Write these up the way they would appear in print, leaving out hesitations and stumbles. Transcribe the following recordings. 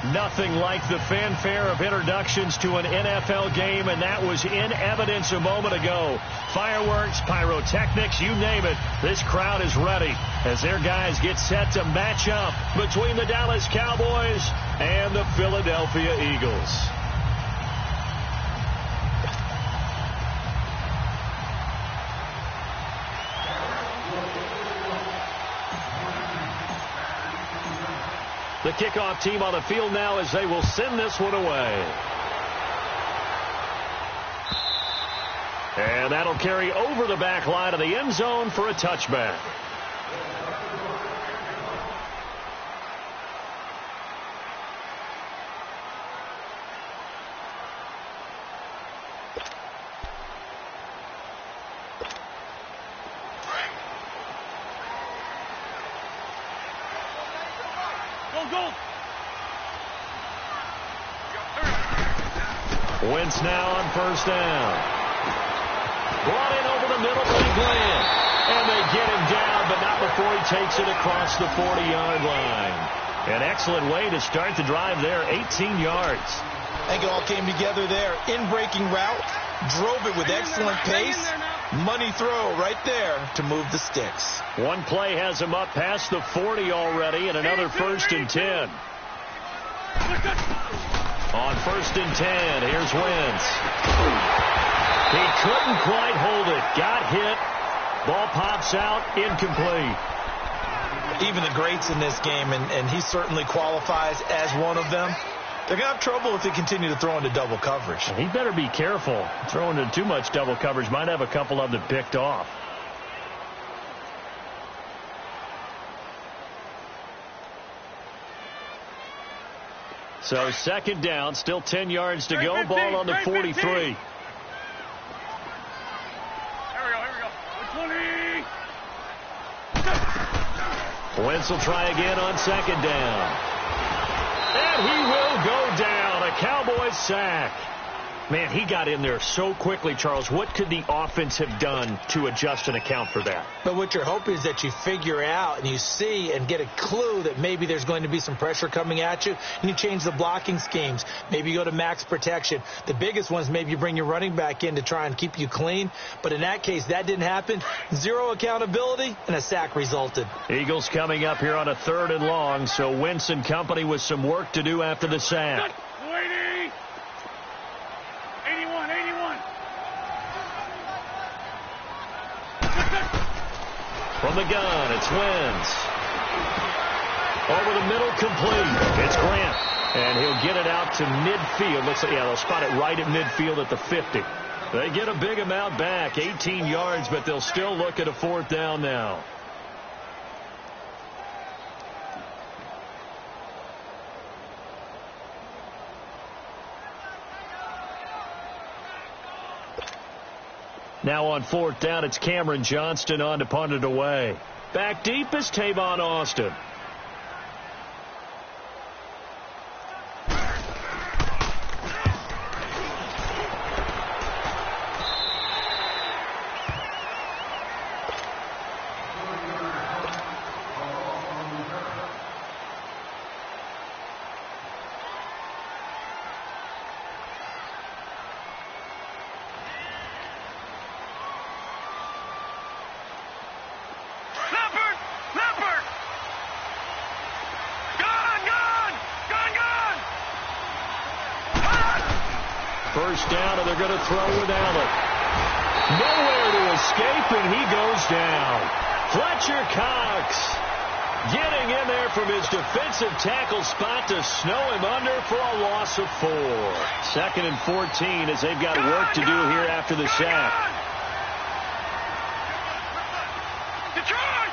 Nothing like the fanfare of introductions to an NFL game, and that was in evidence a moment ago. Fireworks, pyrotechnics, you name it. This crowd is ready as their guys get set to match up between the Dallas Cowboys and the Philadelphia Eagles. The kickoff team on the field now as they will send this one away. And that'll carry over the back line of the end zone for a touchback. Wentz now on first down. Brought in over the middle, big land. And they get him down, but not before he takes it across the 40-yard line. An excellent way to start the drive there, 18 yards. I think it all came together there. In-breaking route, drove it with excellent pace. Money throw right there to move the sticks. One play has him up past the 40 already, and another 1st and 10. On 1st and 10, here's Wentz. He couldn't quite hold it. Got hit. Ball pops out, incomplete. Even the greats in this game, and he certainly qualifies as one of them, they're going to have trouble if they continue to throw into double coverage. He better be careful. Throwing into too much double coverage might have a couple of them picked off. So 2nd down, still 10 yards to go. Ball on the 43. Here we go. Wentz will try again on 2nd down. And he will go down. A Cowboys sack. Man, he got in there so quickly, Charles. What could the offense have done to adjust and account for that? But what you're hoping is that you figure out and you see and get a clue that maybe there's going to be some pressure coming at you, and you change the blocking schemes. Maybe you go to max protection. The biggest one is maybe you bring your running back in to try and keep you clean. But in that case, that didn't happen. Zero accountability, and a sack resulted. Eagles coming up here on a 3rd and long, so Wentz and company with some work to do after the sack. From the gun, it's Wentz. Over the middle, complete. It's Grant. And he'll get it out to midfield. Looks like, yeah, they'll spot it right at midfield at the 50. They get a big amount back, 18 yards, but they'll still look at a 4th down now. Now on 4th down, it's Cameron Johnston on to punt it away. Back deep is Tavon Austin. First down, and they're going to throw with Allen. Nowhere to escape, and he goes down. Fletcher Cox getting in there from his defensive tackle spot to snow him under for a loss of 4. 2nd and 14 as they've got work to do here after the sack. Detroit!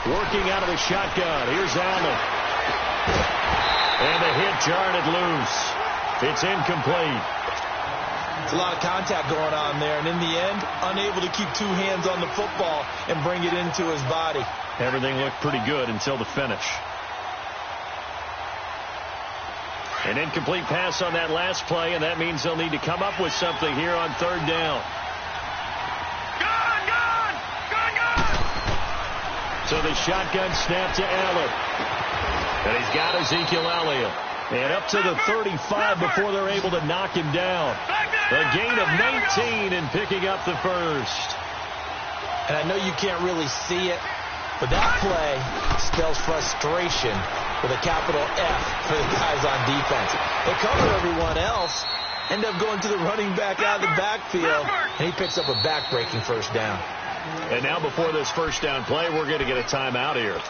Working out of the shotgun. Here's Allen. And the hit jarred it loose. It's incomplete. It's a lot of contact going on there, and in the end, unable to keep 2 hands on the football and bring it into his body. Everything looked pretty good until the finish. An incomplete pass on that last play, and that means they'll need to come up with something here on 3rd down. So the shotgun snap to Allen. And he's got Ezekiel Elliott. And up to the 35 before they're able to knock him down. A gain of 19 in picking up the first. And I know you can't really see it, but that play spells frustration with a capital F for the guys on defense. They cover everyone else, end up going to the running back out of the backfield, and he picks up a back-breaking first down. And now before this first down play, we're going to get a timeout here.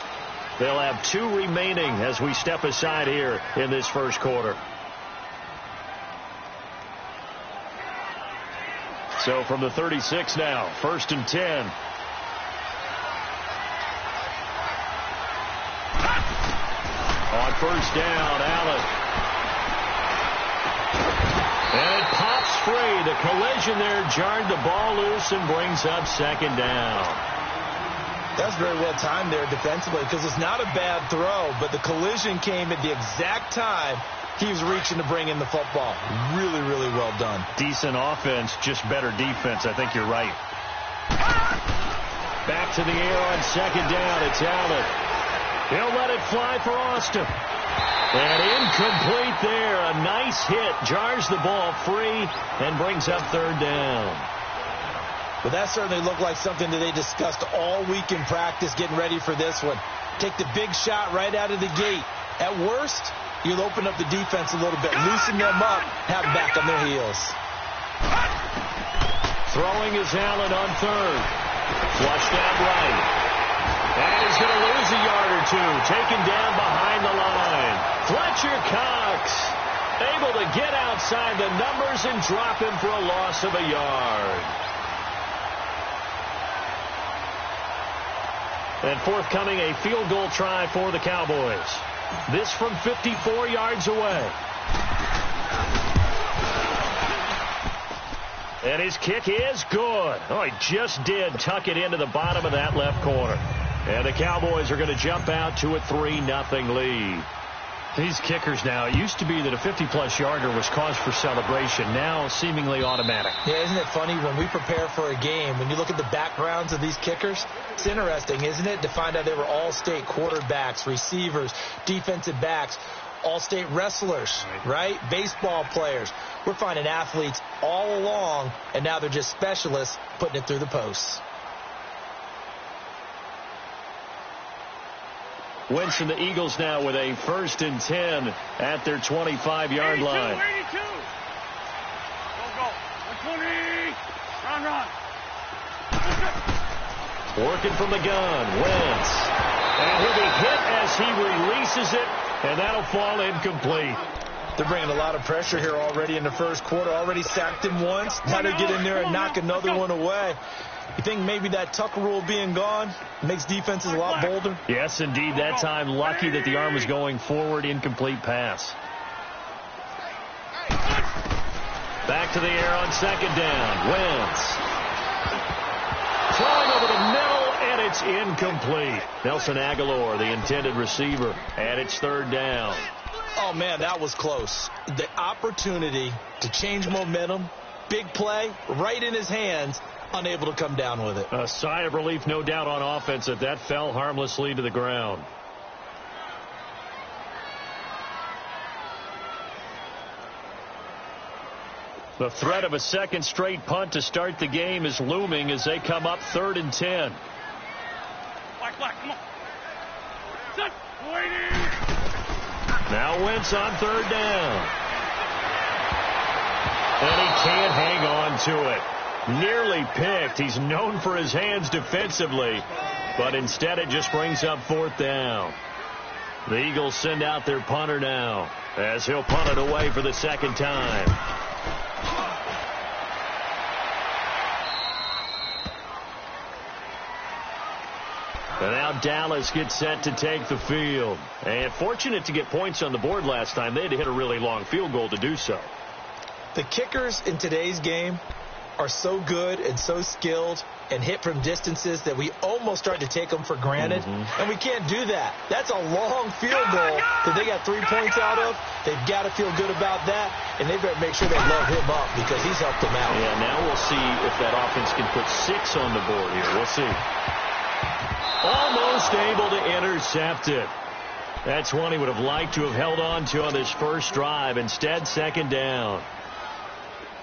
They'll have 2 remaining as we step aside here in this first quarter. So from the 36 now, 1st and 10. On first down, Allen. And it pops free. The collision there jarred the ball loose and brings up 2nd down. That's very well timed there defensively because it's not a bad throw, but the collision came at the exact time he was reaching to bring in the football. Really, really well done. Decent offense, just better defense. I think you're right. Back to the air on 2nd down. It's Allen. He'll let it fly for Austin. And incomplete there. A nice hit. Jars the ball free and brings up 3rd down. But that certainly looked like something that they discussed all week in practice getting ready for this one. Take the big shot right out of the gate. At worst, you'll open up the defense a little bit, loosen them up, have them back on their heels. Throwing is Allen on 3rd. Flushed out right. And he's going to lose a yard or 2. Taken down behind the line. Fletcher Cox able to get outside the numbers and drop him for a loss of a yard. And forthcoming, a field goal try for the Cowboys. This from 54 yards away. And his kick is good. Oh, he just did tuck it into the bottom of that left corner. And the Cowboys are going to jump out to a 3-0 lead. These kickers now, it used to be that a 50-plus yarder was cause for celebration. Now seemingly automatic. Yeah, isn't it funny when we prepare for a game, when you look at the backgrounds of these kickers, it's interesting, isn't it, to find out they were all-state quarterbacks, receivers, defensive backs, all-state wrestlers, right? Baseball players. We're finding athletes all along, and now they're just specialists putting it through the posts. Wentz and the Eagles now with a 1st and 10 at their 25-yard line. 82. Go. 120. Run. Working from the gun, Wentz. And he'll be hit as he releases it, and that'll fall incomplete. They're bringing a lot of pressure here already in the first quarter. Already sacked him once. Now to get in there and knock another one away. You think maybe that Tucker rule being gone makes defenses a lot bolder? Yes, indeed. That time, lucky that the arm was going forward. Incomplete pass. Back to the air on 2nd down. Wentz. Throwing over the middle, and it's incomplete. Nelson Aguilar, the intended receiver, and it's 3rd down. Oh, man, that was close. The opportunity to change momentum, big play, right in his hands, unable to come down with it. A sigh of relief, no doubt, on offense that that fell harmlessly to the ground. The threat of a second straight punt to start the game is looming as they come up 3rd and 10. Black, come on. Set. Waiting. Now Wentz on 3rd down. And he can't hang on to it. Nearly picked. He's known for his hands defensively, but instead it just brings up 4th down. The Eagles send out their punter now as he'll punt it away for the 2nd time. And now Dallas gets set to take the field. And fortunate to get points on the board last time. They had to hit a really long field goal to do so. The kickers in today's game are so good and so skilled and hit from distances that we almost start to take them for granted. And we can't do that. That's a long field goal that they got 3 points out of. They've got to feel good about that, and they better make sure they load him up because he's helped them out. Yeah, now we'll see if that offense can put 6 on the board here. We'll see. Almost able to intercept it. That's one he would have liked to have held on to on this first drive. Instead, second down.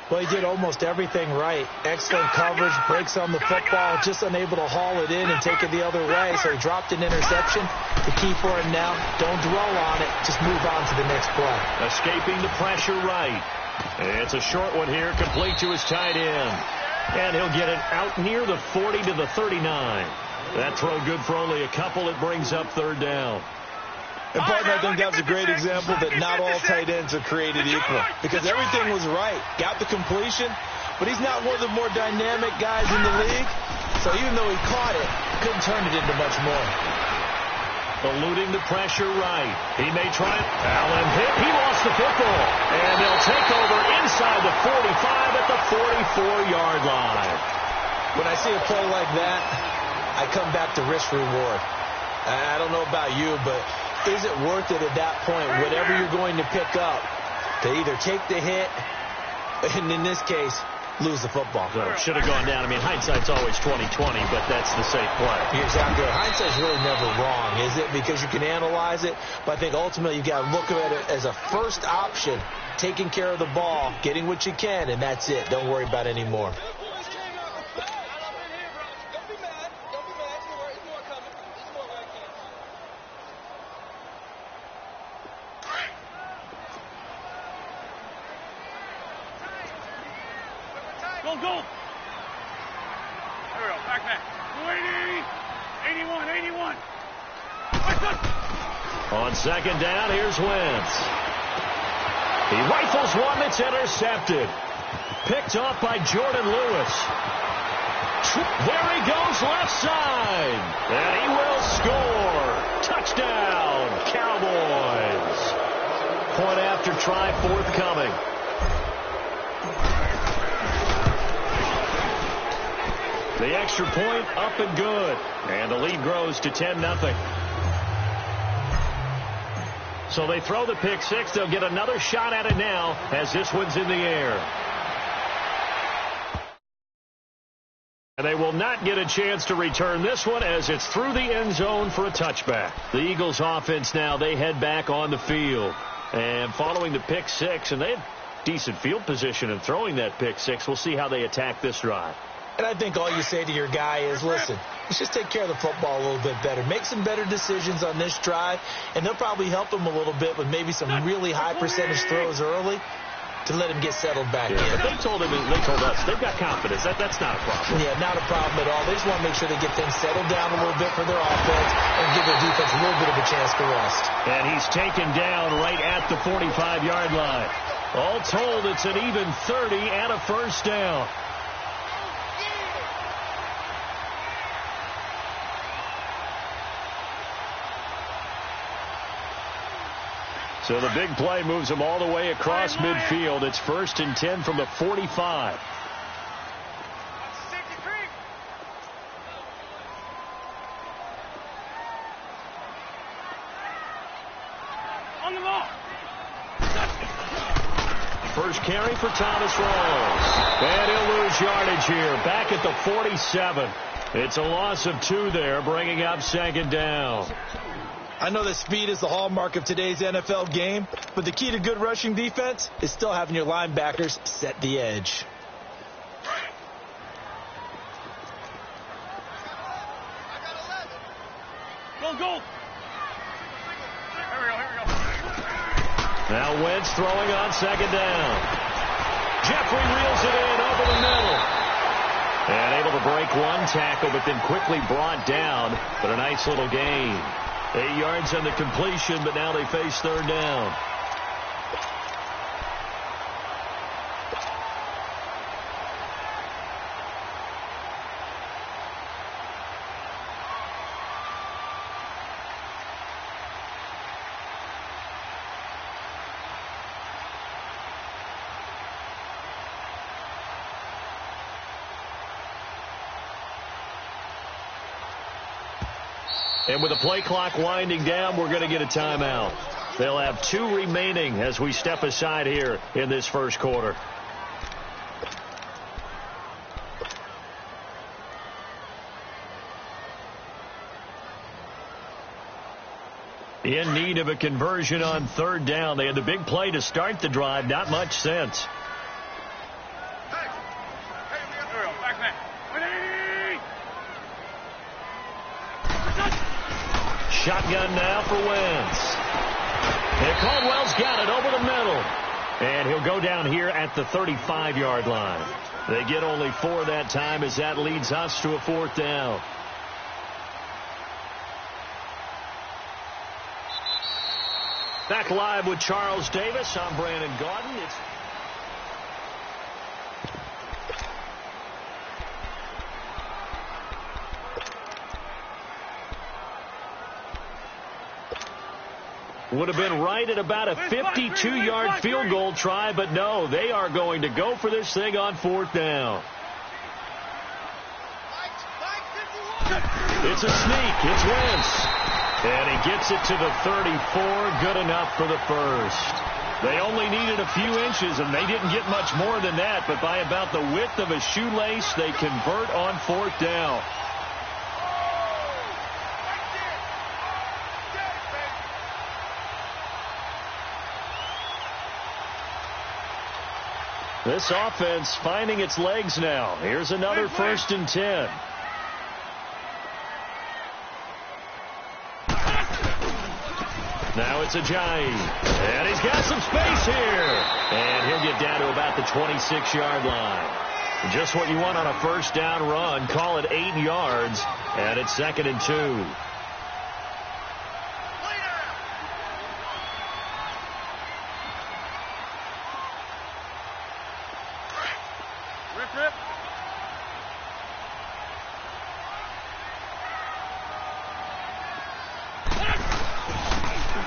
Well, he did almost everything right. Excellent coverage, breaks on the football, just unable to haul it in and take it the other way. So he dropped an interception. The key for him now, don't dwell on it. Just move on to the next play. Escaping the pressure right. It's a short one here, complete to his tight end. And he'll get it out near the 40 to the 39. That throw good for only a couple. It brings up third down. And, partner, I think that's a great example that not all tight ends are created equal. Because everything was right. Got the completion, but he's not one of the more dynamic guys in the league. So even though he caught it, couldn't turn it into much more. Eluding the pressure right. He may try it. Allen hit. He lost the football. And they'll take over inside the 45 at the 44-yard line. When I see a play like that, I come back to risk reward. I don't know about you, but is it worth it at that point, whatever you're going to pick up, to either take the hit, and in this case, lose the football? So should have gone down. I mean, hindsight's always 20/20, but that's the safe play. You're exactly right. Hindsight's really never wrong, is it? Because you can analyze it, but I think ultimately you got to look at it as a first option, taking care of the ball, getting what you can, and that's it. Don't worry about any more. Go, go. There we go. Back. 81. On second down, here's Wentz. He rifles one that's intercepted. Picked off by Jordan Lewis. There he goes left side. And he will score. Touchdown, Cowboys. Point after try forthcoming. The extra point up and good. And the lead grows to 10-0. So they throw the pick six. They'll get another shot at it now as this one's in the air. And they will not get a chance to return this one as it's through the end zone for a touchback. The Eagles offense now, they head back on the field. And following the pick six, and they had decent field position in throwing that pick six. We'll see how they attack this drive. And I think all you say to your guy is, listen, let's just take care of the football a little bit better. Make some better decisions on this drive, and they'll probably help him a little bit with maybe some really high percentage throws early to let him get settled back in. But they told us, they've got confidence. That's not a problem. Yeah, not a problem at all. They just want to make sure they get things settled down a little bit for their offense and give their defense a little bit of a chance to rest. And he's taken down right at the 45-yard line. All told, it's an even 30 and a first down. So the big play moves them all the way across midfield. It's 1st and 10 from the 45. On the ball. First carry for Thomas Rawls. And he'll lose yardage here. Back at the 47. It's a loss of 2 there, bringing up second down. I know that speed is the hallmark of today's NFL game, but the key to good rushing defense is still having your linebackers set the edge. Go. Here we go. Now Wentz throwing on second down. Jeffrey reels it in over the middle. And able to break one tackle, but then quickly brought down. But a nice little gain. 8 yards on the completion, but now they face third down. And with the play clock winding down, we're going to get a timeout. They'll have 2 remaining as we step aside here in this first quarter. In need of a conversion on third down. They had the big play to start the drive. Not much sense. Shotgun now for Wentz. And Caldwell's got it over the middle. And he'll go down here at the 35-yard line. They get only 4 that time as that leads us to a 4th down. Back live with Charles Davis. I'm Brandon Gaudin. Would have been right at about a 52-yard field goal try, but no, they are going to go for this thing on 4th down. It's a sneak. It's Wentz. And he gets it to the 34. Good enough for the first. They only needed a few inches, and they didn't get much more than that, but by about the width of a shoelace, they convert on 4th down. This offense finding its legs now. Here's another 1st and 10. Now it's Ajayi. And he's got some space here. And he'll get down to about the 26-yard line. Just what you want on a 1st down run. Call it 8 yards. And it's 2nd and 2.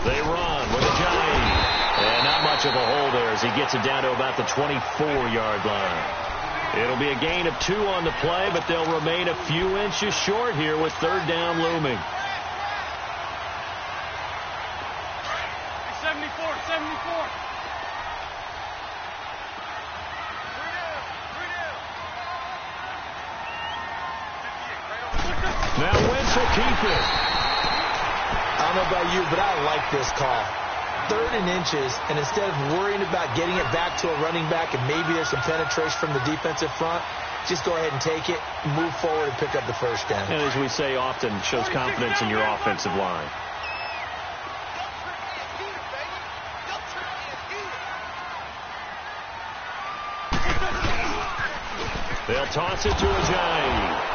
They run with Ajayi. And not much of a hole there as he gets it down to about the 24-yard line. It'll be a gain of 2 on the play, but they'll remain a few inches short here with 3rd down looming. 74. Now Wentz will keep it. I don't know about you, but I like this call. 3rd and inches, and instead of worrying about getting it back to a running back and maybe there's some penetration from the defensive front, just go ahead and take it, move forward, and pick up the 1st down. And as we say often, shows confidence in your offensive line. They'll toss it to Ajayi.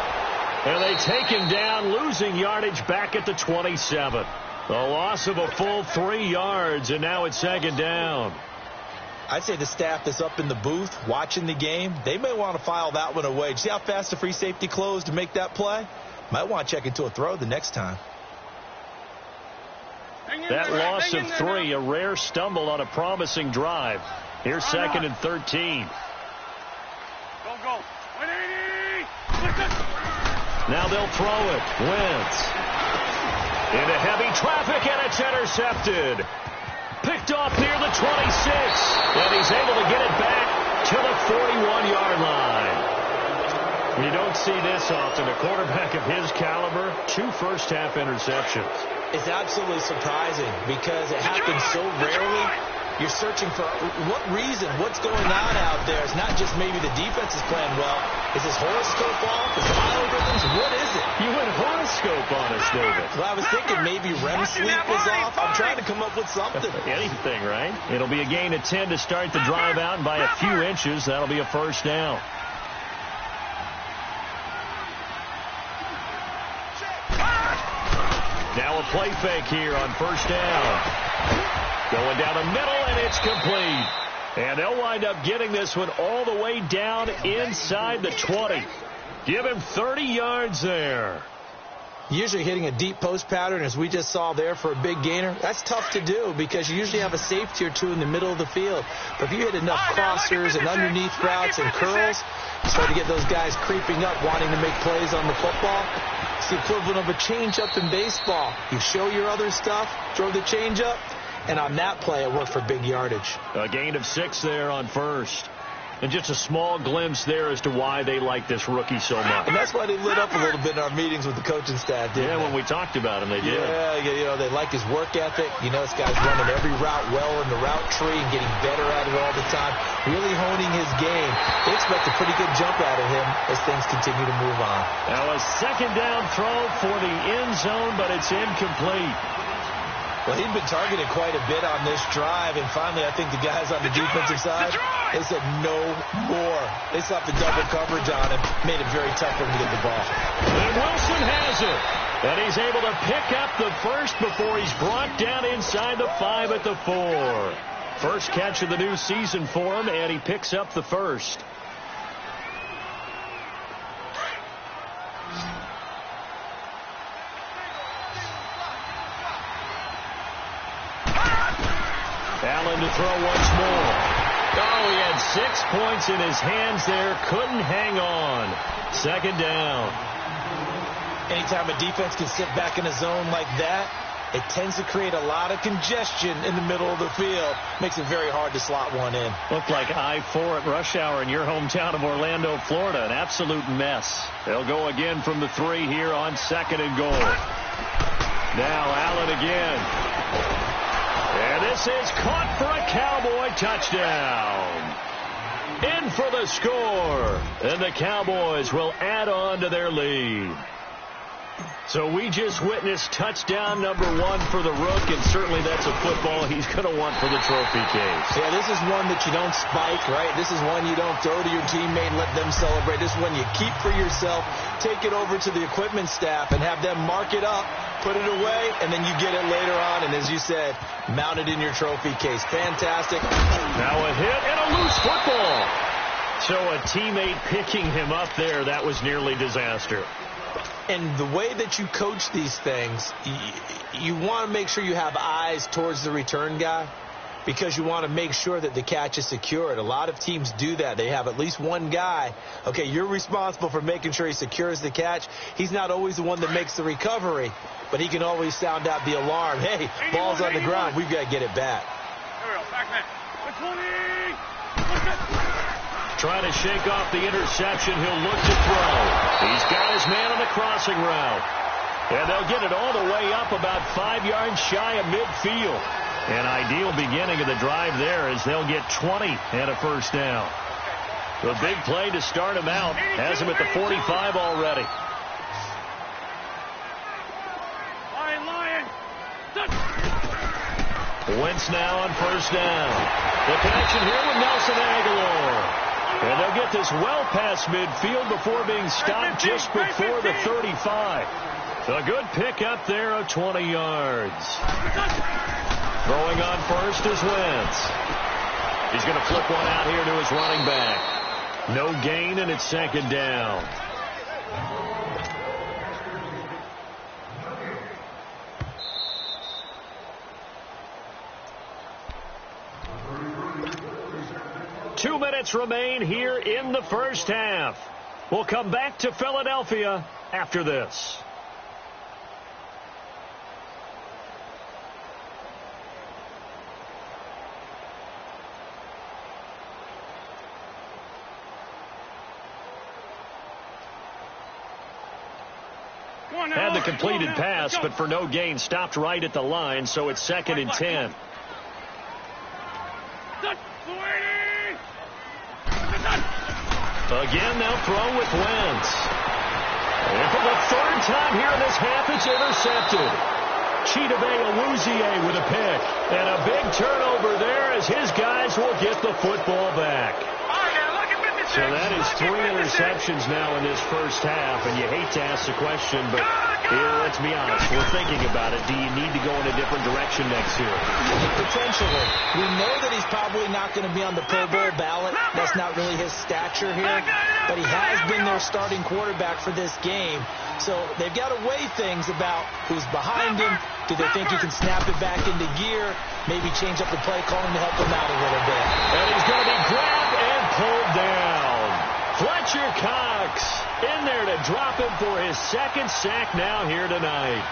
And they take him down, losing yardage back at the 27. A loss of a full 3 yards, and now it's 2nd down. I'd say the staff is up in the booth watching the game. They may want to file that one away. See how fast the free safety closed to make that play? Might want to check into a throw the next time. That loss of 3, a rare stumble on a promising drive. Here's 2nd and 13. Go. 180. Now they'll throw it. Wentz. Into heavy traffic, and it's intercepted. Picked off near the 26. And he's able to get it back to the 41-yard line. You don't see this often. A quarterback of his caliber, 2 first-half interceptions. It's absolutely surprising because it happens so rarely. You're searching for what reason, what's going on out there. It's not just maybe the defense is playing well. Is his horoscope off? Is it algorithms? What is it? You went horoscope on us, David. Well, I was thinking maybe REM sleep is off. I'm trying to come up with something. Anything, right? It'll be a gain of 10 to start the drive out, and by a few inches, that'll be a 1st down. Now a play fake here on 1st down. Going down the middle, and it's complete. And they'll wind up getting this one all the way down inside the 20. Give him 30 yards there. Usually hitting a deep post pattern, as we just saw there for a big gainer, that's tough to do because you usually have a safety or 2 in the middle of the field. But if you hit enough crossers and underneath routes and curls, you start to get those guys creeping up, wanting to make plays on the football. It's the equivalent of a changeup in baseball. You show your other stuff, throw the changeup, and on that play, it worked for big yardage. A gain of 6 there on 1st. And just a small glimpse there as to why they like this rookie so much. And that's why they lit up a little bit in our meetings with the coaching staff, didn't they? When we talked about him, they did. Yeah, they like his work ethic. This guy's running every route well in the route tree and getting better at it all the time, really honing his game. They expect a pretty good jump out of him as things continue to move on. Now a second down throw for the end zone, but it's incomplete. Well, he'd been targeted quite a bit on this drive, and finally I think the guys on the defensive side, they said no more. They slapped the double coverage on him, made it very tough for him to get the ball. And Wilson has it. And he's able to pick up the first before he's brought down inside the 5 at the 4. First catch of the new season for him, and he picks up the first. Allen to throw once more. Oh, he had 6 points in his hands there. Couldn't hang on. Second down. Anytime a defense can sit back in a zone like that, it tends to create a lot of congestion in the middle of the field. Makes it very hard to slot one in. Looked like I-4 at rush hour in your hometown of Orlando, Florida. An absolute mess. They'll go again from the 3 here on second and goal. Now Allen again. And this is caught for a Cowboy touchdown. In for the score. And the Cowboys will add on to their lead. So we just witnessed touchdown number 1 for the Rook, and certainly that's a football he's going to want for the trophy case. Yeah, this is one that you don't spike, right? This is one you don't throw to your teammate and let them celebrate. This is one you keep for yourself, take it over to the equipment staff and have them mark it up, put it away, and then you get it later on, and as you said, mount it in your trophy case. Fantastic. Now a hit and a loose football. So a teammate picking him up there, that was nearly disaster. And the way that you coach these things, you want to make sure you have eyes towards the return guy because you want to make sure that the catch is secured. A lot of teams do that. They have at least one guy. Okay, you're responsible for making sure he secures the catch. He's not always the one that makes the recovery, but he can always sound out the alarm. Hey, ball's on the ground. We've got to get it back. Trying to shake off the interception. He'll look to throw. He's got his man on the crossing route. And they'll get it all the way up about 5 yards shy of midfield. An ideal beginning of the drive there as they'll get 20 and a first down. The big play to start him out. Has him at the 45 already. Wentz now on first down. The connection here with Nelson Aguilar. And they'll get this well past midfield before being stopped just before the 35. A good pickup there of 20 yards. Throwing on first is Wentz. He's going to flip one out here to his running back. No gain, and it's second down. Two minutes remain here in the first half. We'll come back to Philadelphia after this. Had the completed pass, but for no gain, stopped right at the line, so it's second and 10. Again, they'll throw with Wentz. And for the third time here in this half, it's intercepted. Chidobe Awuzie with a pick. And a big turnover there as his guys will get the football back. So that is 3 interceptions now in this first half, and you hate to ask the question, but here, let's be honest, we're thinking about it. Do you need to go in a different direction next year? Potentially. We know that he's probably not going to be on the Pro Bowl ballot. That's not really his stature here, but he has been their starting quarterback for this game. So they've got to weigh things about who's behind him. Do they think he can snap it back into gear? Maybe change up the play calling to help him out a little bit. And he's going to be grabbed and pulled down. Fletcher Cox in there to drop him for his second sack now here tonight.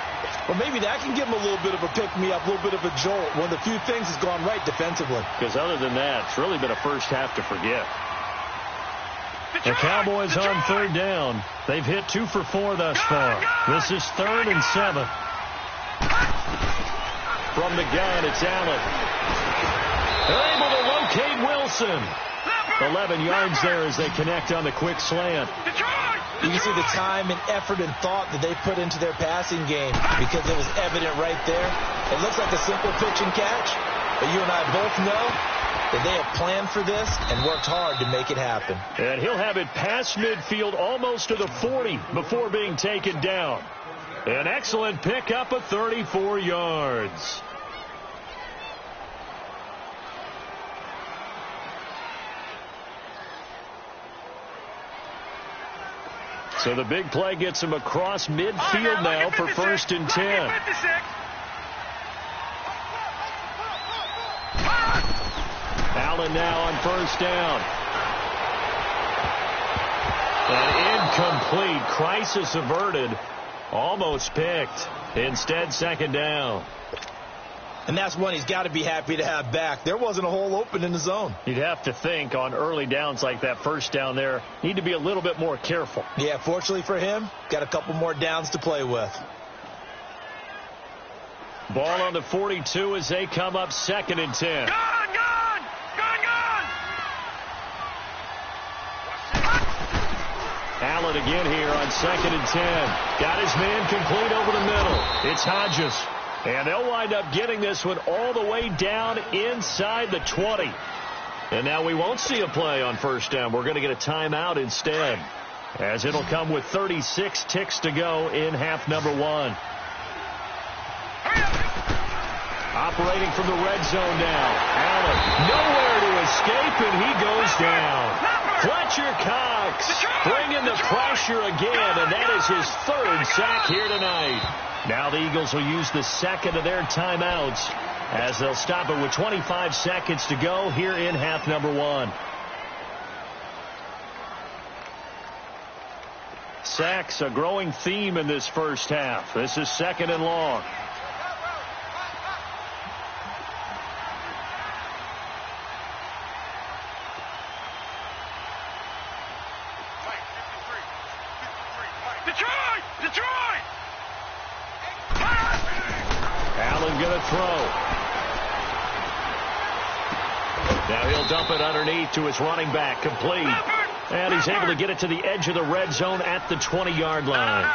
Well, maybe that can give him a little bit of a pick-me-up, a little bit of a jolt. One of the few things has gone right defensively. Because other than that, it's really been a first half to forget. The Cowboys on third down. They've hit 2 for 4 thus far. This is 3rd and 7. From the gun, it's Allen. They're able to locate Wilson. 11 yards there as they connect on the quick slant. You can see the time and effort and thought that they put into their passing game because it was evident right there. It looks like a simple pitch and catch, but you and I both know that they have planned for this and worked hard to make it happen. And he'll have it past midfield almost to the 40 before being taken down. An excellent pickup of 34 yards. So the big play gets him across midfield now for 1st and 10. Allen now on 1st down. An incomplete. Crisis averted. Almost picked. Instead, 2nd down. And that's one he's got to be happy to have back. There wasn't a hole open in the zone. You'd have to think on early downs like that 1st down there, need to be a little bit more careful. Yeah, fortunately for him, got a couple more downs to play with. Ball on the 42 as they come up 2nd and 10. Allen again here on 2nd and 10. Got his man complete over the middle. It's Hodges. And they'll wind up getting this one all the way down inside the 20. And now we won't see a play on 1st down. We're going to get a timeout instead, as it'll come with 36 ticks to go in half number 1. Operating from the red zone now. Allen nowhere to escape, and he goes down. Fletcher Cox bringing the pressure again, and that is his 3rd sack here tonight. Now the Eagles will use the 2nd of their timeouts as they'll stop it with 25 seconds to go here in half number 1. Sacks, a growing theme in this first half. This is 2nd and long. Allen going to throw. Now he'll dump it underneath to his running back, complete. And he's able to get it to the edge of the red zone at the 20-yard line.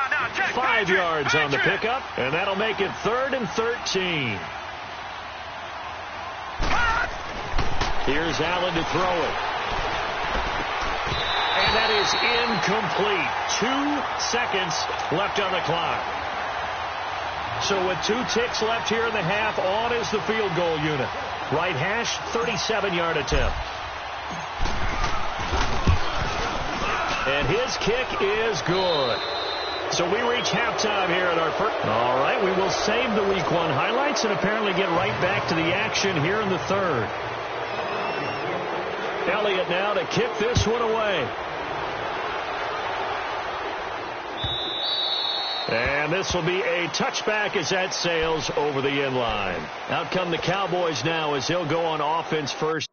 5 yards on the pickup, and that'll make it 3rd and 13. Here's Allen to throw it. And that is incomplete. 2 seconds left on the clock. So with 2 ticks left here in the half, on is the field goal unit. Right hash, 37-yard attempt. And his kick is good. So we reach halftime here at our first. All right, we will save the Week 1 highlights and apparently get right back to the action here in the 3rd. Elliott now to kick this one away. And this will be a touchback as that sails over the end line. Out come the Cowboys now as they'll go on offense first.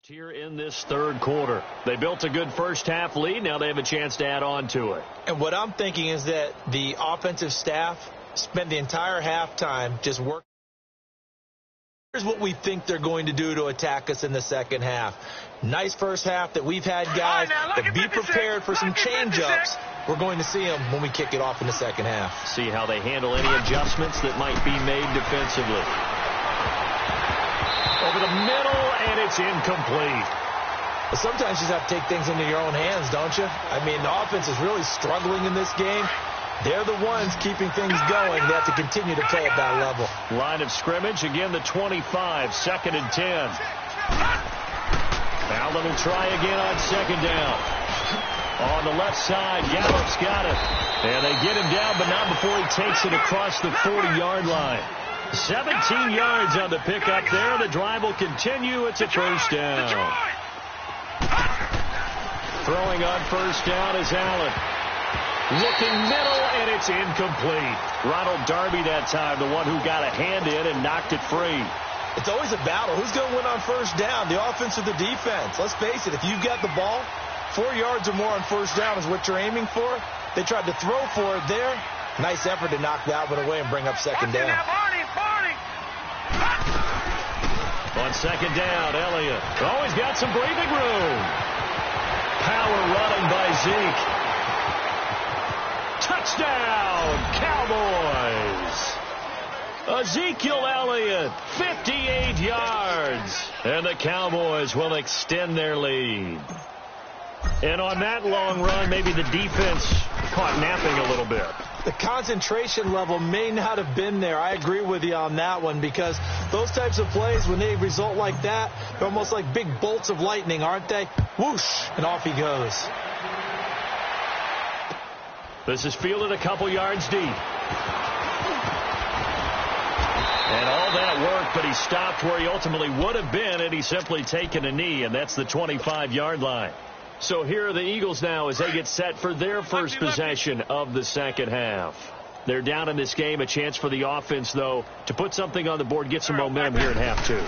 Here in this 3rd quarter. They built a good first half lead. Now they have a chance to add on to it. And what I'm thinking is that the offensive staff spent the entire halftime just working. Here's what we think they're going to do to attack us in the 2nd half. Nice first half that we've had, guys, but be prepared for some change-ups. We're going to see them when we kick it off in the 2nd half. See how they handle any adjustments that might be made defensively. Over the middle, and it's incomplete. But sometimes you just have to take things into your own hands, don't you? I mean, the offense is really struggling in this game. They're the ones keeping things going. They have to continue to play at that level. Line of scrimmage, again the 25, 2nd and 10. Allen will try again on second down. On the left side, Gallup's got it. And they get him down, but not before he takes it across the 40-yard line. 17 yards on the pickup there. The drive will continue. It's a first down. Throwing on first down is Allen. Looking middle, and it's incomplete. Ronald Darby that time, the one who got a hand in and knocked it free. It's always a battle. Who's going to win on first down, the offense or the defense? Let's face it, if you've got the ball, 4 yards or more on first down is what you're aiming for. They tried to throw for it there. Nice effort to knock that one away and bring up second down. On second down, Elliott. Oh, he's got some breathing room. Power running by Zeke. Touchdown, Cowboys. Ezekiel Elliott, 58 yards. And the Cowboys will extend their lead. And on that long run, maybe the defense caught napping a little bit. The concentration level may not have been there. I agree with you on that one, because those types of plays, when they result like that, they're almost like big bolts of lightning, aren't they? Whoosh, and off he goes. This is fielded a couple yards deep. And all that work, but he stopped where he ultimately would have been, and he's simply taken a knee, and that's the 25-yard line. So here are the Eagles now as they get set for their first possession of the second half. They're down in this game. A chance for the offense, though, to put something on the board, get some momentum here in half two.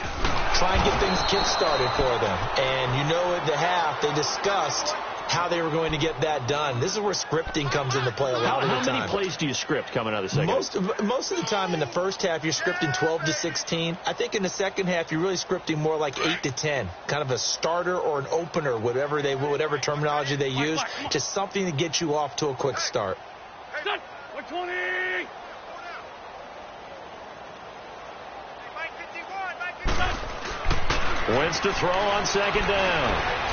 Try and get things kick-started for them. And you know at the half, they discussed how they were going to get that done. This is where scripting comes into play a lot of the time. How many plays do you script coming out of the second half? Most of the time in the first half, you're scripting 12 to 16. I think in the second half, you're really scripting more like 8 to 10. Kind of a starter or an opener, whatever terminology they use. Just something to get you off to a quick start. Set. 120. Wentz to throw on second down.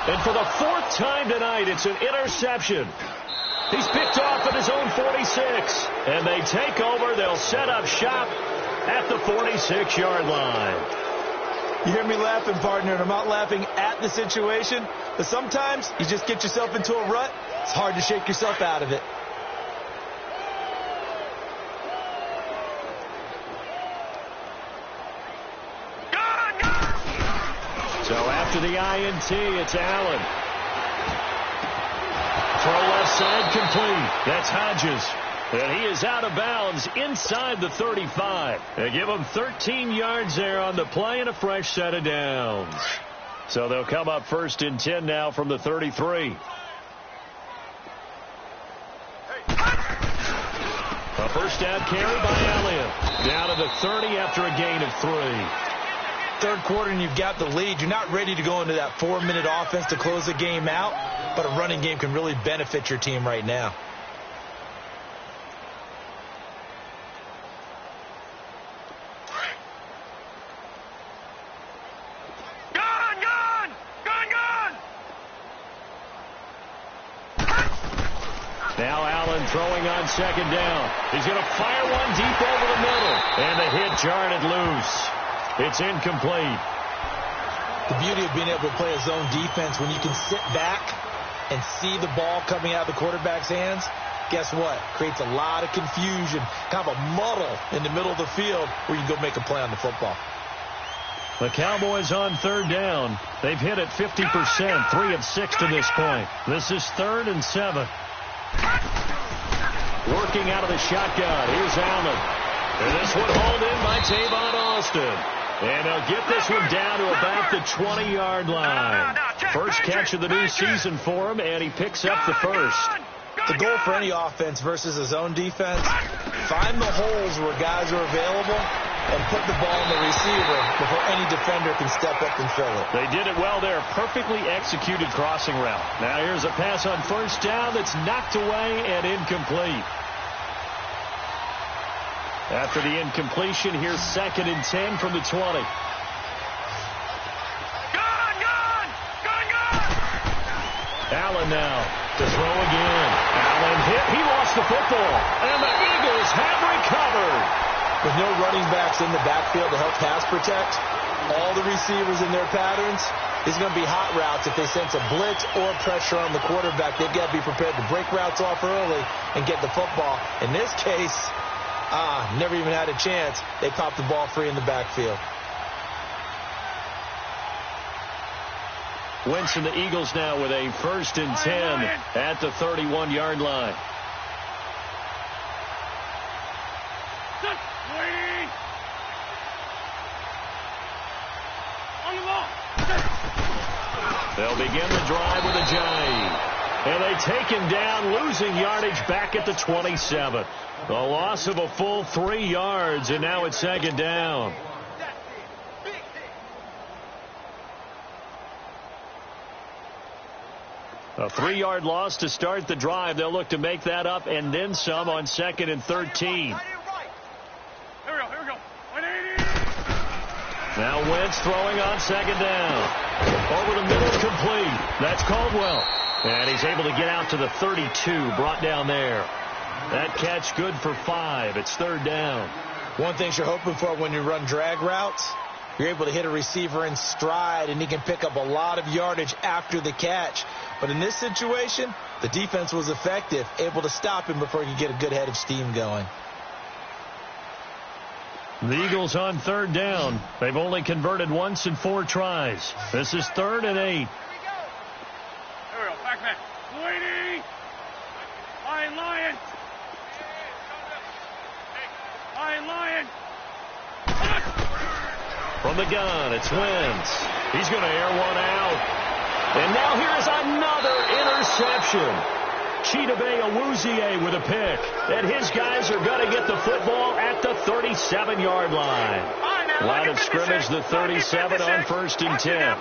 And for the fourth time tonight, it's an interception. He's picked off at his own 46. And they take over. They'll set up shop at the 46-yard line. You hear me laughing, partner, and I'm not laughing at the situation. But sometimes you just get yourself into a rut. It's hard to shake yourself out of it. So after the INT, it's Allen. Throw left side complete. That's Hodges. And he is out of bounds inside the 35. They give him 13 yards there on the play and a fresh set of downs. So they'll come up first and 10 now from the 33. A first down carry by Elliott. Down to the 30 after a gain of 3. Third quarter and you've got the lead. You're not ready to go into that 4-minute offense to close the game out, but a running game can really benefit your team right now. Now Allen throwing on second down. He's going to fire one deep over the middle. And the hit jarred it loose. It's incomplete. The beauty of being able to play a zone defense when you can sit back and see the ball coming out of the quarterback's hands, guess what? Creates a lot of confusion, kind of a muddle in the middle of the field where you can go make a play on the football. The Cowboys on third down. They've hit it 50%, 3 of 6 to this point. This is 3rd and 7. Working out of the shotgun. Here's Allen. And this one hauled in by Tavon Austin. And they'll get this one down to about the 20-yard line. First catch of the new season for him, and he picks up the first. The goal for any offense versus a zone defense, find the holes where guys are available and put the ball in the receiver before any defender can step up and fill it. They did it well there. Perfectly executed crossing route. Now here's a pass on first down that's knocked away and incomplete. After the incompletion, here's 2nd and 10 from the 20. Allen now to throw again. Allen hit. He lost the football. And the Eagles have recovered. With no running backs in the backfield to help pass protect, all the receivers in their patterns, it's going to be hot routes. If they sense a blitz or pressure on the quarterback, they've got to be prepared to break routes off early and get the football. In this case, never even had a chance. They popped the ball free in the backfield. Wentz and the Eagles now with a 1st and 10 at the 31-yard line. They'll begin the drive with a jive. And they take him down, losing yardage back at the 27. The loss of a full 3 yards, and now it's 2nd down. A 3-yard loss to start the drive. They'll look to make that up and then some on 2nd and 13. Here we go. Now Wentz throwing on 2nd down. Over the middle, complete. That's Caldwell. And he's able to get out to the 32, brought down there. That catch good for 5. It's 3rd down. One thing you're hoping for when you run drag routes, you're able to hit a receiver in stride, and he can pick up a lot of yardage after the catch. But in this situation, the defense was effective, able to stop him before he could get a good head of steam going. The Eagles on 3rd down. They've only converted once in 4 tries. This is 3rd and 8. Here we go. Back man. Waiting. Lion. From the gun, it's Wentz. He's going to air one out. And now here's another interception. Chidobe Awuzie with a pick. And his guys are going to get the football at the 37-yard line. Line of scrimmage, the 37 on 1st and 10.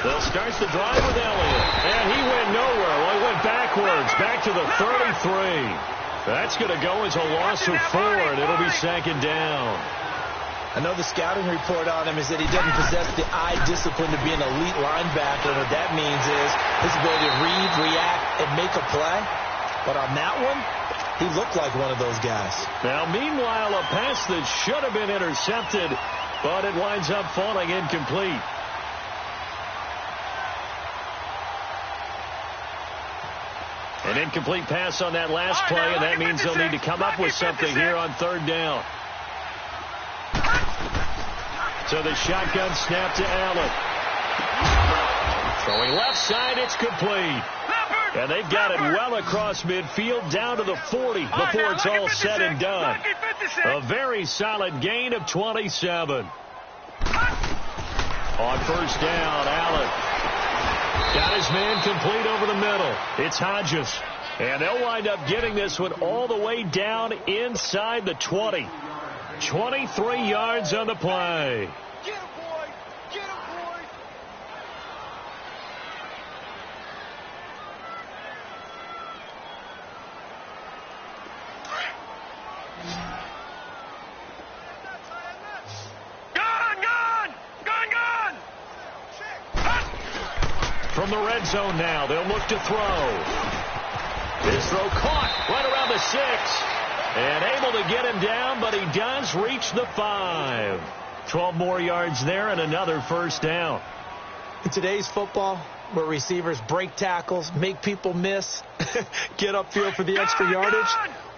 They'll start the drive with Elliott. And he went nowhere. Well, he went backwards, back to the 33. That's going to go as a loss of 4, and it'll be 2nd down. I know the scouting report on him is that he doesn't possess the eye discipline to be an elite linebacker. And what that means is his ability to read, react, and make a play. But on that one, he looked like one of those guys. Now, meanwhile, a pass that should have been intercepted, but it winds up falling incomplete. An incomplete pass on that last play, and that means they'll need to come up with something here on 3rd down. So the shotgun snap to Allen. Throwing left side, it's complete. And they've got it well across midfield down to the 40 before it's all said and done. A very solid gain of 27. On 1st down, Allen got his man complete over the middle. It's Hodges. And they'll wind up getting this one all the way down inside the 20. 23 yards on the play. Get him, boy. Get him, boy. Gun. From the red zone now, they'll look to throw. His throw caught right around the 6. And able to get him down, but he does reach the 5. 12 more yards there and another 1st down. In today's football, where receivers break tackles, make people miss, get upfield for the extra yardage,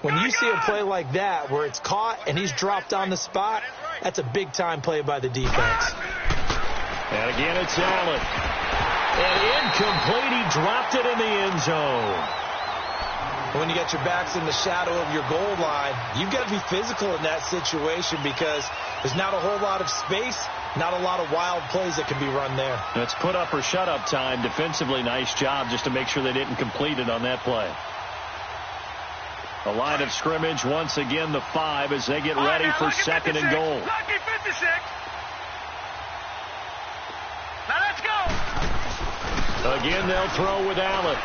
when you see a play like that where it's caught and he's dropped on the spot, that's a big-time play by the defense. And again, it's Allen. And incomplete. He dropped it in the end zone. When you got your backs in the shadow of your goal line, you've got to be physical in that situation because there's not a whole lot of space, not a lot of wild plays that can be run there. It's put up or shut up time. Defensively, nice job just to make sure they didn't complete it on that play. The line of scrimmage, once again, the 5 as they get ready for 2nd and goal. Lucky 56. Now let's go. Again, they'll throw with Allen.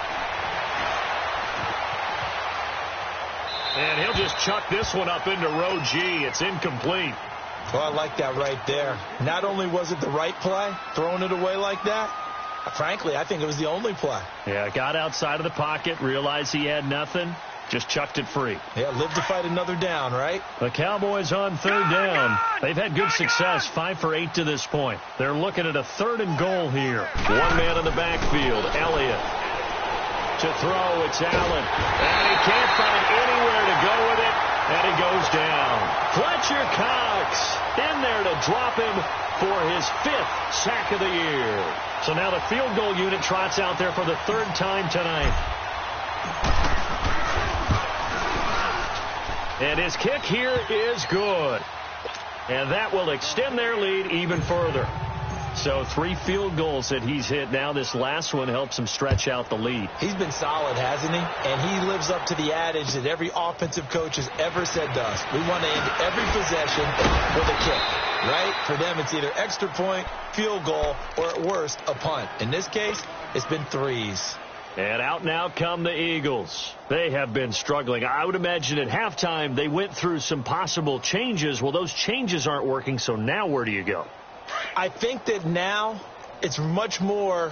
And he'll just chuck this one up into row G. It's incomplete. Well, I like that right there. Not only was it the right play, throwing it away like that, Frankly, I think it was the only play. Yeah, got outside of the pocket, realized he had nothing, just chucked it free. Yeah, live to fight another down, right? The Cowboys on third down. They've had good success, 5 for 8 to this point. They're looking at a 3rd and goal here. One man in the backfield, Elliott. To throw, it's Allen. And he can't find anywhere to go with it, and he goes down. Fletcher Cox in there to drop him for his 5th sack of the year. So now the field goal unit trots out there for the 3rd time tonight. And his kick here is good. And that will extend their lead even further. So 3 field goals that he's hit. Now this last one helps him stretch out the lead. He's been solid, hasn't he? And he lives up to the adage that every offensive coach has ever said to us. We want to end every possession with a kick, right? For them, it's either extra point, field goal, or at worst, a punt. In this case, it's been 3s. And out now come the Eagles. They have been struggling. I would imagine at halftime they went through some possible changes. Well, those changes aren't working, so now where do you go? I think that now it's much more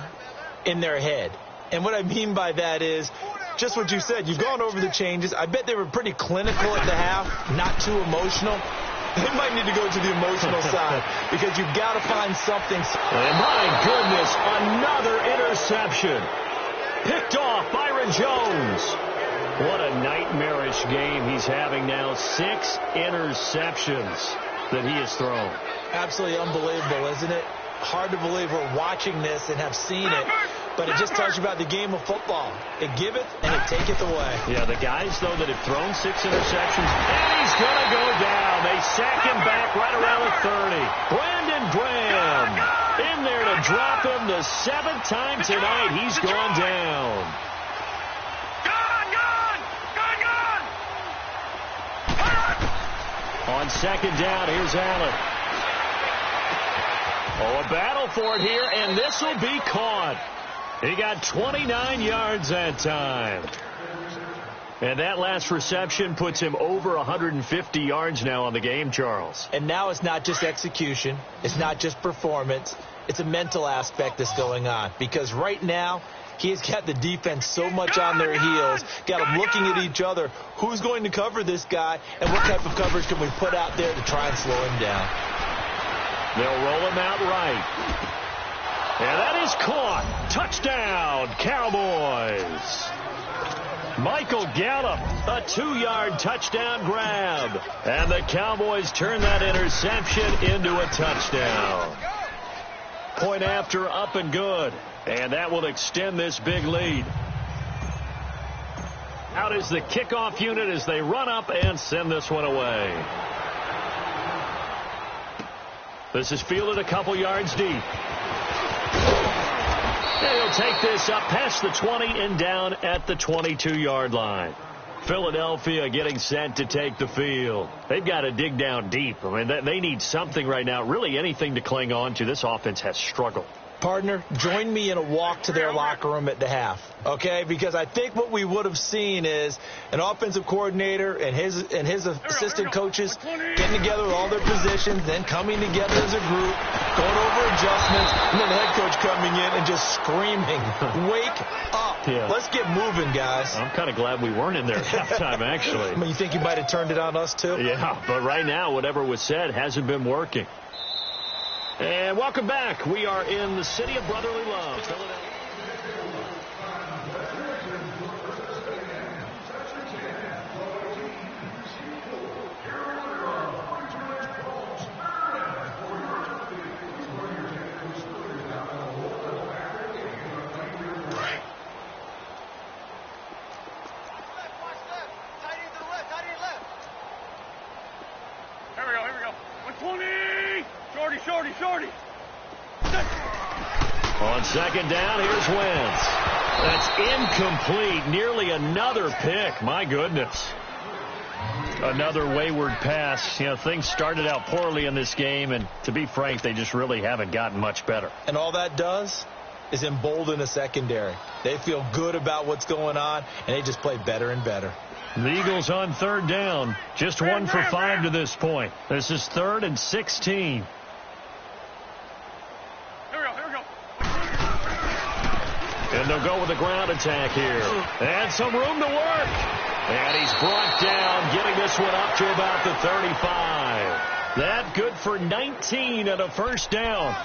in their head. And what I mean by that is just what you said. You've gone over the changes. I bet they were pretty clinical at the half, not too emotional. They might need to go to the emotional side because you've got to find something. And my goodness, another interception. Picked off Byron Jones. What a nightmarish game he's having now. 6 interceptions that he has thrown. Absolutely unbelievable, isn't it? Hard to believe we're watching this and have seen it, but it just tells you about the game of football. It giveth and it taketh away. Yeah, the guys, though, that have thrown 6 interceptions, and he's going to go down. They sack him back right around the 30. Brandon Graham in there to drop him the 7th time tonight. He's gone down. On 2nd down, here's Allen. Oh, a battle for it here, and this will be caught. He got 29 yards that time. And that last reception puts him over 150 yards now on the game, Charles. And now it's not just execution. It's not just performance. It's a mental aspect that's going on. Because right now, he's got the defense so much on their heels, got them looking at each other. Who's going to cover this guy, and what type of coverage can we put out there to try and slow him down? They'll roll him out right. And that is caught. Touchdown, Cowboys. Michael Gallup, a 2-yard touchdown grab. And the Cowboys turn that interception into a touchdown. Point after, up and good. And that will extend this big lead. Out is the kickoff unit as they run up and send this one away. This is fielded a couple yards deep. They'll take this up past the 20 and down at the 22-yard line. Philadelphia getting set to take the field. They've got to dig down deep. I mean, they need something right now, really anything to cling on to. This offense has struggled. Partner, join me in a walk to their locker room at the half, okay? Because I think what we would have seen is an offensive coordinator and his assistant coaches getting together with all their positions, then coming together as a group, going over adjustments, and then the head coach coming in and just screaming, "Wake up. Yeah. Let's get moving, guys." I'm kind of glad we weren't in there at halftime, actually. I mean, you think you might have turned it on us, too? Yeah, but right now, whatever was said hasn't been working. And welcome back. We are in the city of brotherly love, Philadelphia. Here we go. 120! Shorty. On 2nd down, here's Wentz. That's incomplete. Nearly another pick. My goodness. Another wayward pass. You know, things started out poorly in this game, and to be frank, they just really haven't gotten much better. And all that does is embolden a secondary. They feel good about what's going on, and they just play better and better. The Eagles on 3rd down. Just 1 for 5 to this point. This is 3rd and 16. go with the ground attack here. And some room to work. And he's brought down, getting this one up to about the 35. That good for 19 and a first down.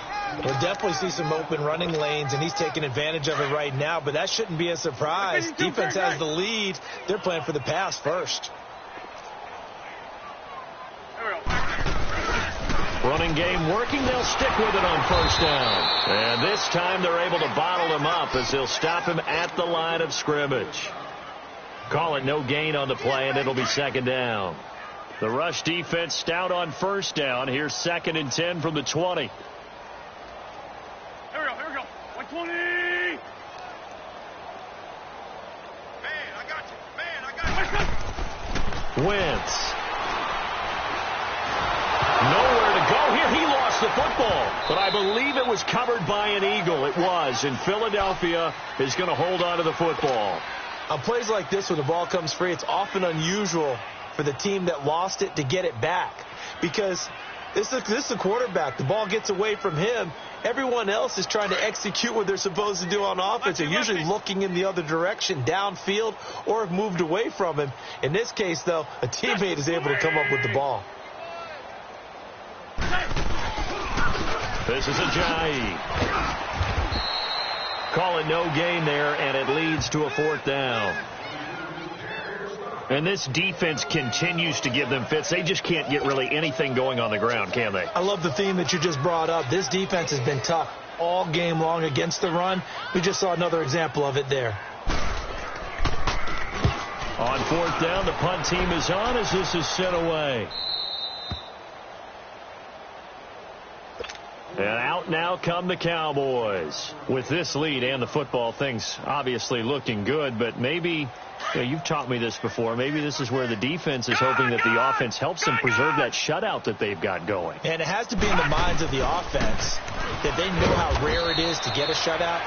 We'll definitely see some open running lanes, and he's taking advantage of it right now, but that shouldn't be a surprise. Defense has the lead. They're playing for the pass first. Running game working. They'll stick with it on first down. And this time they're able to bottle him up as they'll stop him at the line of scrimmage. Call it no gain on the play, and it'll be second down. The rush defense stout on first down. Here's 2nd and 10 from the 20. Here we go. 120. Man, I got you. Wentz. Nowhere to go here. He lost the football, but I believe it was covered by an Eagle. It was, and Philadelphia is going to hold on to the football. On plays like this, when the ball comes free, it's often unusual for the team that lost it to get it back, because this is the quarterback. The ball gets away from him. Everyone else is trying to execute what they're supposed to do on offense. They're usually looking in the other direction, downfield, or have moved away from him. In this case, though, a teammate is able to come up with the ball. This is Ajayi. Call it no gain there, and it leads to a 4th down. And this defense continues to give them fits. They just can't get really anything going on the ground, can they? I love the theme that you just brought up. This defense has been tough all game long against the run. We just saw another example of it there. On 4th down, the punt team is on as this is sent away. And out now come the Cowboys. With this lead and the football, things obviously looking good, but maybe, you've taught me this before, maybe this is where the defense is hoping that the offense helps them preserve that shutout that they've got going. And it has to be in the minds of the offense that they know how rare it is to get a shutout.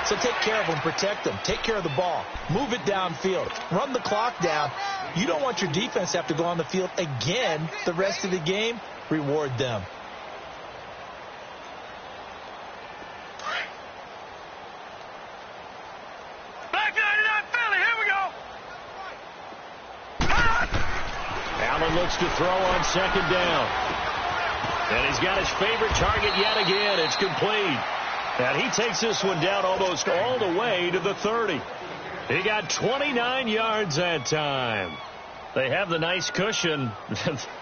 So take care of them, protect them, take care of the ball, move it downfield, run the clock down. You don't want your defense to have to go on the field again the rest of the game. Reward them. Allen looks to throw on 2nd down. And he's got his favorite target yet again. It's complete. And he takes this one down almost all the way to the 30. He got 29 yards that time. They have the nice cushion.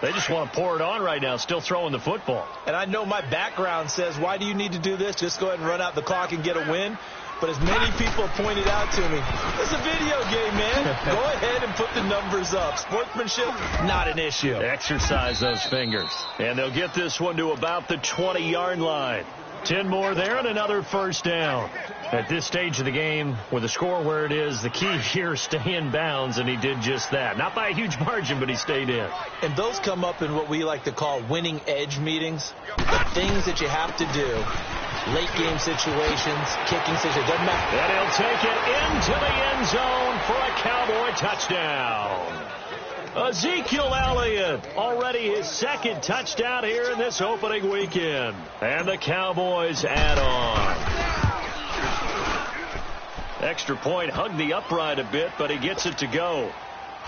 They just want to pour it on right now, still throwing the football. And I know my background says, why do you need to do this? Just go ahead and run out the clock and get a win. But as many people have pointed out to me, it's a video game, man. Go ahead and put the numbers up. Sportsmanship, not an issue. Exercise those fingers. And they'll get this one to about the 20-yard line. 10 more there and another first down. At this stage of the game, with the score where it is, the key here is stay in bounds, and he did just that. Not by a huge margin, but he stayed in. And those come up in what we like to call winning edge meetings. The things that you have to do. Late game situations, kicking situations, doesn't matter. And he'll take it into the end zone for a Cowboy touchdown. Ezekiel Elliott, already his 2nd touchdown here in this opening weekend. And the Cowboys add on. Extra point hugged the upright a bit, but he gets it to go.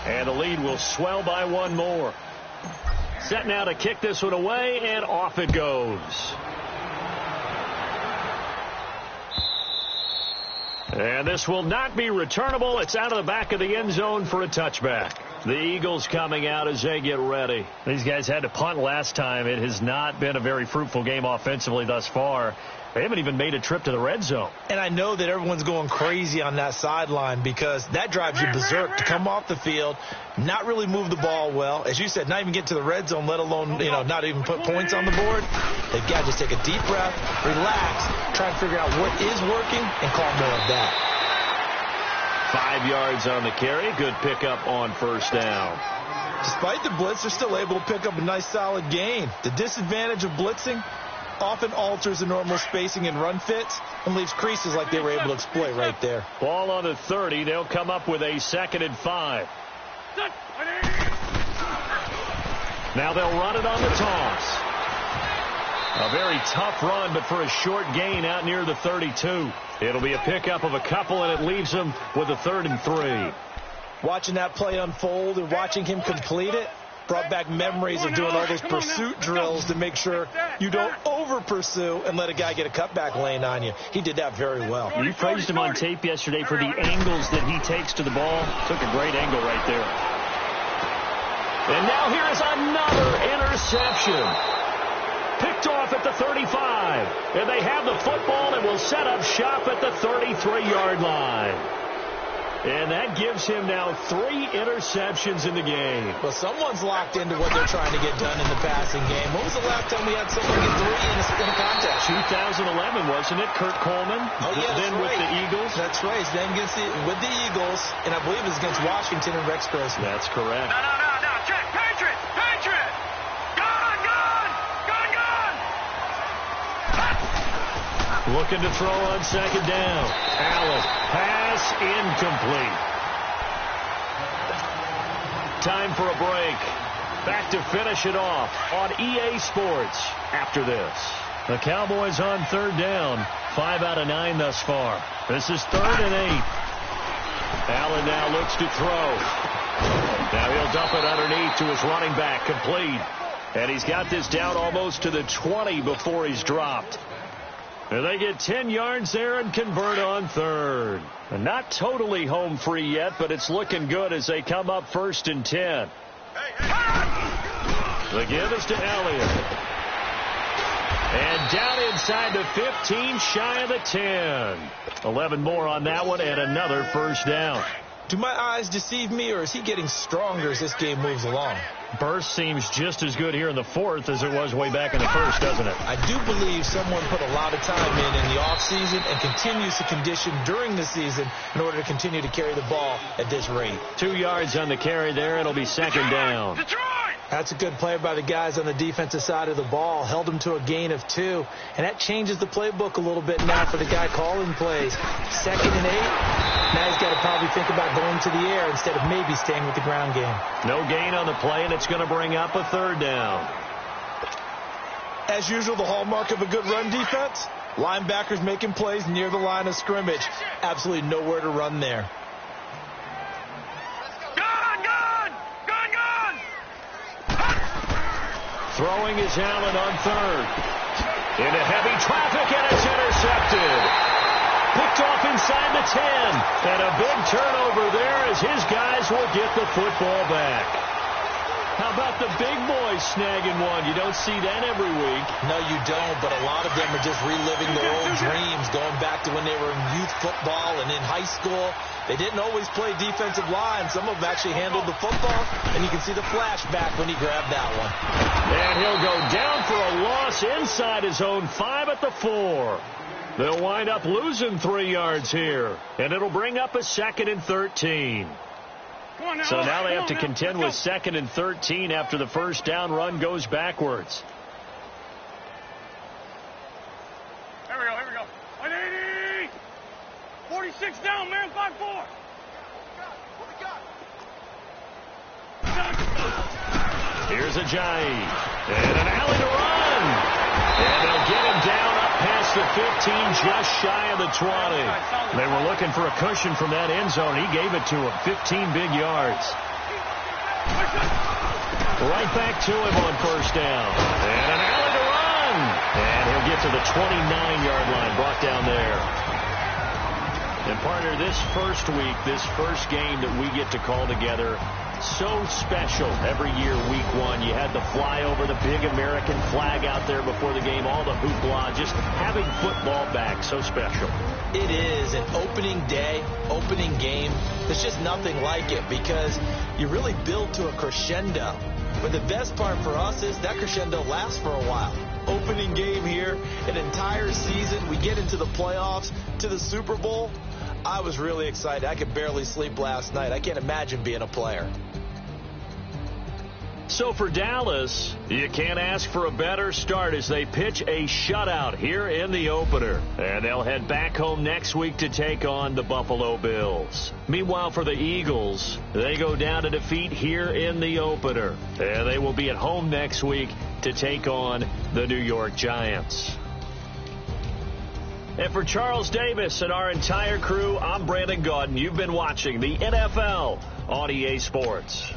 And the lead will swell by 1 more. Set now to kick this one away, and off it goes. And this will not be returnable. It's out of the back of the end zone for a touchback. The Eagles coming out as they get ready. These guys had to punt last time. It has not been a very fruitful game offensively thus far. They haven't even made a trip to the red zone. And I know that everyone's going crazy on that sideline because that drives you berserk to come off the field, not really move the ball well. As you said, not even get to the red zone, let alone, not even put points on the board. They've got to just take a deep breath, relax, try to figure out what is working, and call more of that. 5 yards on the carry. Good pickup on first down. Despite the blitz, they're still able to pick up a nice solid gain. The disadvantage of blitzing often alters the normal spacing and run fits and leaves creases like they were able to exploit right there. Ball on the 30. They'll come up with a 2nd and 5. Now they'll run it on the toss. A very tough run, but for a short gain out near the 32. It'll be a pickup of a couple, and it leaves him with a 3rd and 3. Watching that play unfold and watching him complete it brought back memories of doing all those pursuit drills to make sure you don't over-pursue and let a guy get a cutback lane on you. He did that very well. You praised him on tape yesterday for the angles that he takes to the ball. Took a great angle right there. And now here is another interception. Picked off at the 35. And they have the football and will set up shop at the 33-yard line. And that gives him now 3 interceptions in the game. Well, someone's locked into what they're trying to get done in the passing game. When was the last time we had someone get 3 in a contest? 2011, wasn't it? Kurt Coleman. Oh, yeah, then right. with the Eagles. That's right. Then with the Eagles, and I believe it was against Washington and Rex Grossman. That's correct. No. Check. Patriot. Gone. Looking to throw on 2nd down. Allen. Pass incomplete. Time for a break. Back to finish it off on EA Sports after this. The Cowboys on 3rd down. 5 out of 9 thus far. This is 3rd and 8. Allen now looks to throw. Now he'll dump it underneath to his running back. Complete. And he's got this down almost to the 20 before he's dropped. And they get 10 yards there and convert on 3rd. And not totally home free yet, but it's looking good as they come up 1st and 10. The give is to Elliott. And down inside the 15, shy of the 10. 11 more on that one and another 1st down. Do my eyes deceive me, or is he getting stronger as this game moves along? Burst seems just as good here in the 4th as it was way back in the 1st, doesn't it? I do believe someone put a lot of time in the offseason and continues to condition during the season in order to continue to carry the ball at this rate. 2 yards on the carry there. It'll be 2nd down. Detroit! That's a good play by the guys on the defensive side of the ball. Held him to a gain of 2. And that changes the playbook a little bit now for the guy calling plays. 2nd and 8. Now he's got to probably think about going to the air instead of maybe staying with the ground game. No gain on the play, and it's going to bring up a 3rd down. As usual, the hallmark of a good run defense, linebackers making plays near the line of scrimmage. Absolutely nowhere to run there. Throwing is Allen on 3rd. Into heavy traffic, and it's intercepted. Picked off inside the 10. And a big turnover there as his guys will get the football back. How about the big boys snagging one? You don't see that every week. No, you don't, but a lot of them are just reliving their old dreams, going back to when they were in youth football and in high school. They didn't always play defensive line. Some of them actually handled the football, and you can see the flashback when he grabbed that one. And he'll go down for a loss inside his own 5 at the 4. They'll wind up losing 3 yards here, and it'll bring up a 2nd and 13. So now they have to contend with 2nd and 13 after the 1st down run goes backwards. Here we go. 180. 46 down, man. 5-4. Here's Ajayi. And an alley to run. And they'll get him down up past the 15, just shy of the 20. They were looking for a cushion from that end zone. He gave it to him. 15 big yards. Right back to him on 1st down. And an alley to run. And he'll get to the 29-yard line, brought down there. And partner, this first week, this first game that we get to call together, so special every year, week 1. You had the flyover, the big American flag out there before the game, all the hoopla, just having football back, so special. It is an opening day, opening game. There's just nothing like it because you really build to a crescendo. But the best part for us is that crescendo lasts for a while. Opening game here, an entire season. We get into the playoffs, to the Super Bowl. I was really excited. I could barely sleep last night. I can't imagine being a player. So for Dallas, you can't ask for a better start as they pitch a shutout here in the opener. And they'll head back home next week to take on the Buffalo Bills. Meanwhile, for the Eagles, they go down to defeat here in the opener. And they will be at home next week to to take on the New York Giants. And for Charles Davis and our entire crew, I'm Brandon Gaudin. You've been watching the NFL on EA Sports.